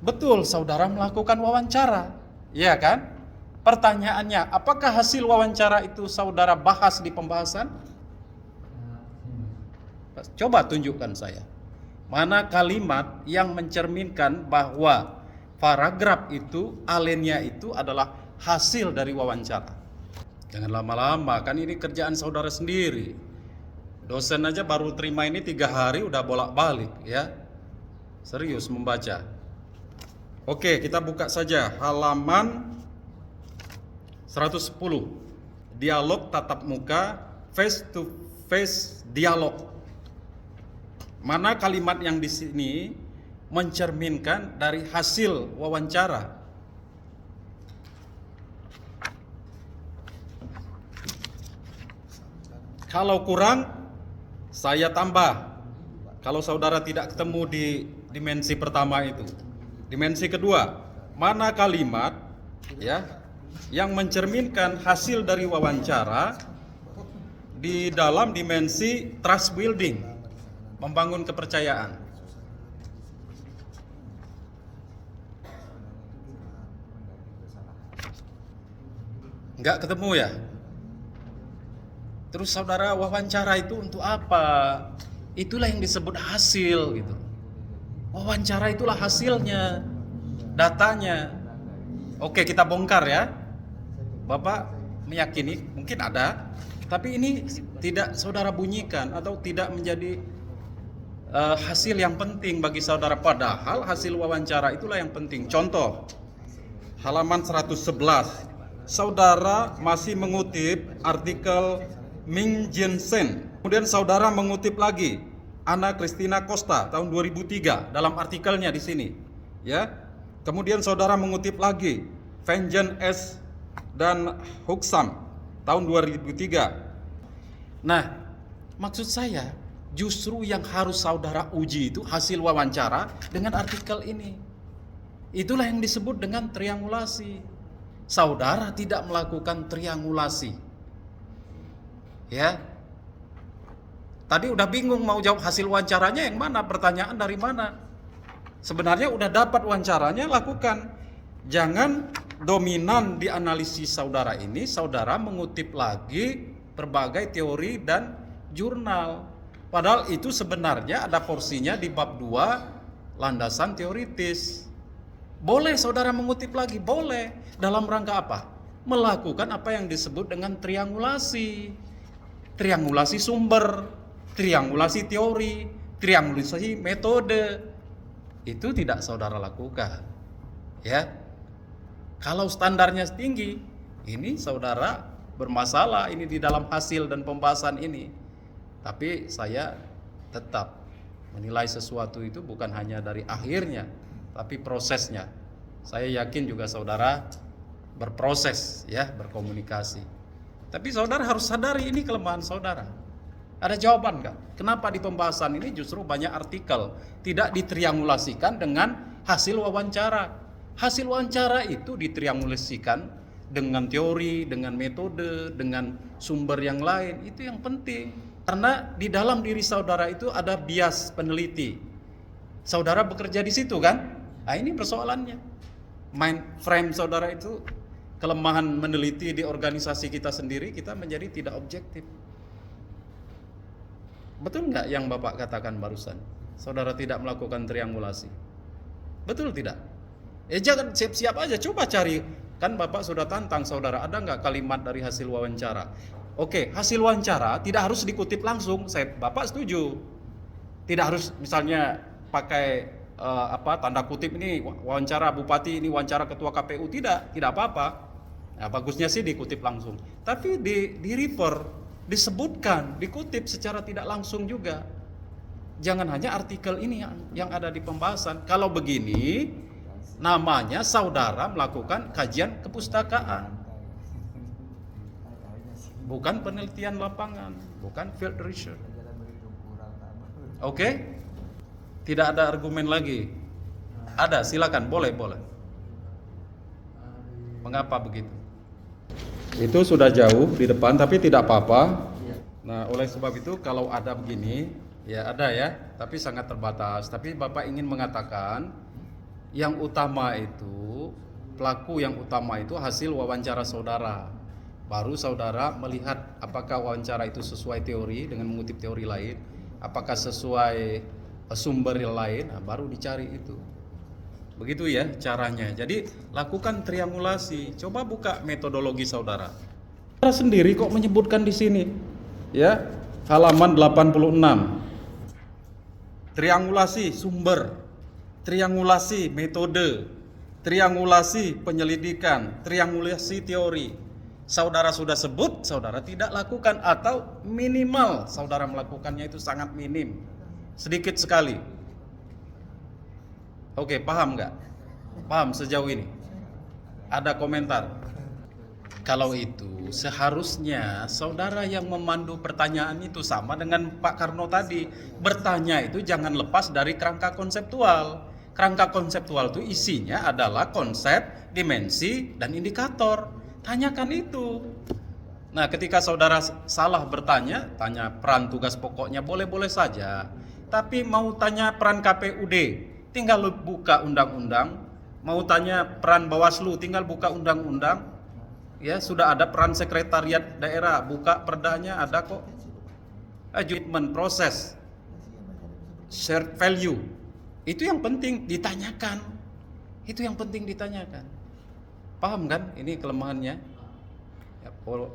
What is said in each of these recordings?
Betul, saudara melakukan wawancara, ya kan? Pertanyaannya, apakah hasil wawancara itu saudara bahas di pembahasan? Coba tunjukkan saya. Mana kalimat yang mencerminkan bahwa paragraf itu, alinea itu adalah hasil dari wawancara? Jangan lama-lama, kan ini kerjaan saudara sendiri. Dosen aja baru terima ini 3 hari udah bolak-balik ya. Serius membaca. Oke, kita buka saja halaman 110. Dialog tatap muka, face to face dialog. Mana kalimat yang di sini mencerminkan dari hasil wawancara? Kalau kurang, saya tambah. Kalau saudara tidak ketemu di dimensi pertama itu. Dimensi kedua, mana kalimat ya yang mencerminkan hasil dari wawancara di dalam dimensi trust building, membangun kepercayaan. Enggak ketemu ya? Terus saudara wawancara itu untuk apa? Itulah yang disebut hasil gitu. Wawancara itulah hasilnya, datanya. Oke, kita bongkar ya. Bapak meyakini mungkin ada, tapi ini tidak saudara bunyikan atau tidak menjadi hasil yang penting bagi saudara. Padahal hasil wawancara itulah yang penting. Contoh, halaman 111. Saudara masih mengutip artikel Ming Jensen. Kemudian saudara mengutip lagi Ana Christina Costa tahun 2003 dalam artikelnya di sini. Ya. Kemudian saudara mengutip lagi Vengeance S dan Huxam tahun 2003. Nah, maksud saya justru yang harus saudara uji itu hasil wawancara dengan artikel ini. Itulah yang disebut dengan triangulasi. Saudara tidak melakukan triangulasi. Ya. Tadi udah bingung mau jawab hasil wawancaranya yang mana, pertanyaan dari mana. Sebenarnya udah dapat wawancaranya, lakukan. Jangan dominan di analisis saudara ini, saudara mengutip lagi berbagai teori dan jurnal. Padahal itu sebenarnya ada porsinya di bab 2, landasan teoritis. Boleh saudara mengutip lagi, boleh. Dalam rangka apa? Melakukan apa yang disebut dengan triangulasi. Triangulasi sumber, triangulasi teori, triangulasi metode. Itu tidak saudara lakukan. Ya. Kalau standarnya tinggi, ini saudara bermasalah ini di dalam hasil dan pembahasan ini. Tapi saya tetap menilai sesuatu itu bukan hanya dari akhirnya, tapi prosesnya. Saya yakin juga saudara berproses ya, berkomunikasi. Tapi saudara harus sadari ini kelemahan saudara. Ada jawaban nggak? Kenapa di pembahasan ini justru banyak artikel tidak ditriangulasikan dengan hasil wawancara? Hasil wawancara itu ditriangulasikan dengan teori, dengan metode, dengan sumber yang lain. Itu yang penting. Karena di dalam diri saudara itu ada bias peneliti. Saudara bekerja di situ kan? Nah ini persoalannya. Mind frame saudara itu kelemahan meneliti di organisasi kita sendiri, kita menjadi tidak objektif. Betul nggak yang Bapak katakan barusan? Saudara tidak melakukan triangulasi. Betul tidak? Jangan siap-siap aja, coba cari. Kan Bapak sudah tantang saudara, ada nggak kalimat dari hasil wawancara? Oke, hasil wawancara tidak harus dikutip langsung. Bapak setuju. Tidak harus misalnya pakai tanda kutip ini wawancara bupati, ini wawancara ketua KPU, tidak apa-apa. Nah, bagusnya sih dikutip langsung. Tapi di refer, disebutkan, dikutip secara tidak langsung juga. Jangan hanya artikel ini yang ada di pembahasan. Kalau begini, namanya saudara melakukan kajian kepustakaan. Bukan penelitian lapangan, bukan field research. Oke? Tidak ada argumen lagi. Ada, silakan, boleh. Mengapa begitu? Itu sudah jauh di depan, tapi tidak apa-apa. Nah, oleh sebab itu kalau ada begini, ya ada ya, tapi sangat terbatas. Tapi Bapak ingin mengatakan Yang utama itu, pelaku yang utama itu hasil wawancara saudara. Baru saudara melihat apakah wawancara itu sesuai teori dengan mengutip teori lain, apakah sesuai sumber yang lain, nah, baru dicari itu. Begitu ya caranya. Jadi lakukan triangulasi. Coba buka metodologi saudara. Saudara sendiri kok menyebutkan di sini, ya, halaman 86. Triangulasi sumber, triangulasi metode, triangulasi penyelidikan, triangulasi teori. Saudara sudah sebut, saudara tidak lakukan, atau minimal saudara melakukannya itu sangat minim, sedikit sekali. Oke, paham nggak? Paham sejauh ini? Ada komentar? Kalau itu seharusnya saudara yang memandu pertanyaan itu sama dengan Pak Karno tadi. Bertanya itu jangan lepas dari kerangka konseptual. Kerangka konseptual itu isinya adalah konsep, dimensi, dan indikator. Tanyakan itu. Nah, ketika saudara salah bertanya, tanya peran tugas pokoknya boleh-boleh saja. Tapi mau tanya peran KPUD, tinggal buka undang-undang. Mau tanya peran Bawaslu, tinggal buka undang-undang. Ya, sudah ada peran sekretariat daerah, buka perdanya ada kok. Adjustment proses, shared value, itu yang penting ditanyakan. Itu yang penting ditanyakan. Paham kan? Ini kelemahannya. Ya,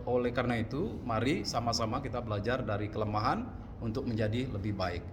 oleh karena itu, mari sama-sama kita belajar dari kelemahan untuk menjadi lebih baik.